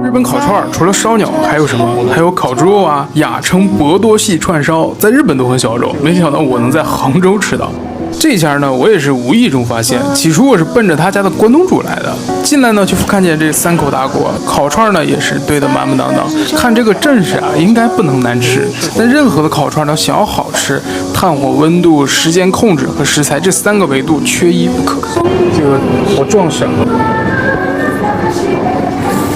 日本烤串除了烧鸟，还有什么？还有烤猪肉啊，雅称博多系串烧，在日本都很小众，没想到我能在杭州吃到。这家呢，我也是无意中发现。起初我是奔着他家的关东煮来的，进来呢就看见这3口大锅，烤串呢也是堆得满满当当。看这个阵势啊，应该不能难吃。但任何的烤串呢，想要好吃，炭火温度、时间控制和食材这3个维度缺一不可。这个好壮实啊！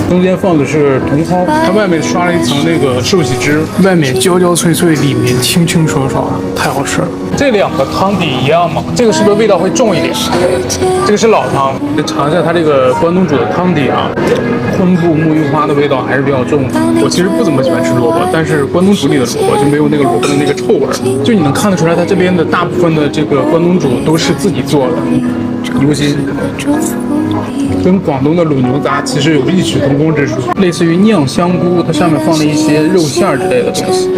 中间放的是茼蒿，它外面刷了一层那个寿喜汁，外面焦焦脆脆，里面清清爽爽，太好吃了。这2个汤底一样吗？这个是不是味道会重一点？这个是老汤，尝一下它这个关东煮的汤底啊，昆布、木鱼花的味道还是比较重的。我其实不怎么喜欢吃萝卜，但是关东煮里的萝卜就没有那个萝卜的那个臭味，就你能看得出来，它这边的大部分的这个关东煮都是自己做的，尤其跟广东的卤牛杂其实有异曲同工之处，类似于酿香菇，它上面放了一些肉馅儿之类的东西。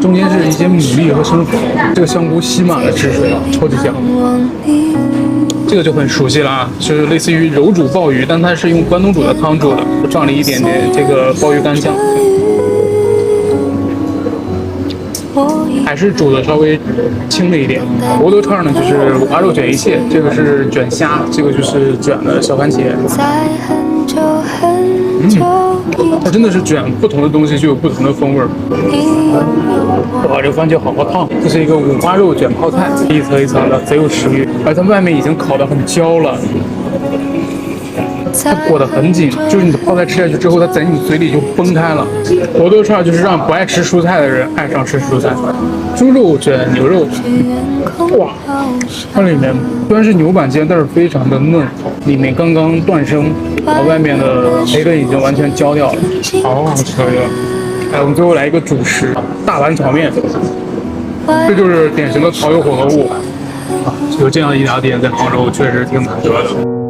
中间是一些牡蛎和生粉，这个香菇吸满了汁水，超级香。这个就很熟悉了啊，就是类似于揉煮鲍鱼，但它是用关东煮的汤做的，放了一点点这个鲍鱼干酱。还是煮的稍微轻了一点。博多串呢就是五花肉卷一切，这个是卷虾，这个就是卷的小番茄。它真的是卷不同的东西就有不同的风味。哇，这个番茄好烫！这是一个五花肉卷泡菜，一层一层的，贼有食欲。而它外面已经烤得很焦了。它裹得很紧，就是你的泡菜吃下去之后，它在你嘴里就崩开了。博多串就是让不爱吃蔬菜的人爱上吃蔬菜。猪肉卷牛肉，哇，它里面虽然是牛板筋，但是非常的嫩，里面刚刚断生，然后外面的培根已经完全焦掉了，好好吃呀！哎，我们最后来一个主食，大碗炒面，这就是典型的蚝油混合物啊。有这样一家店在杭州确实挺难得的。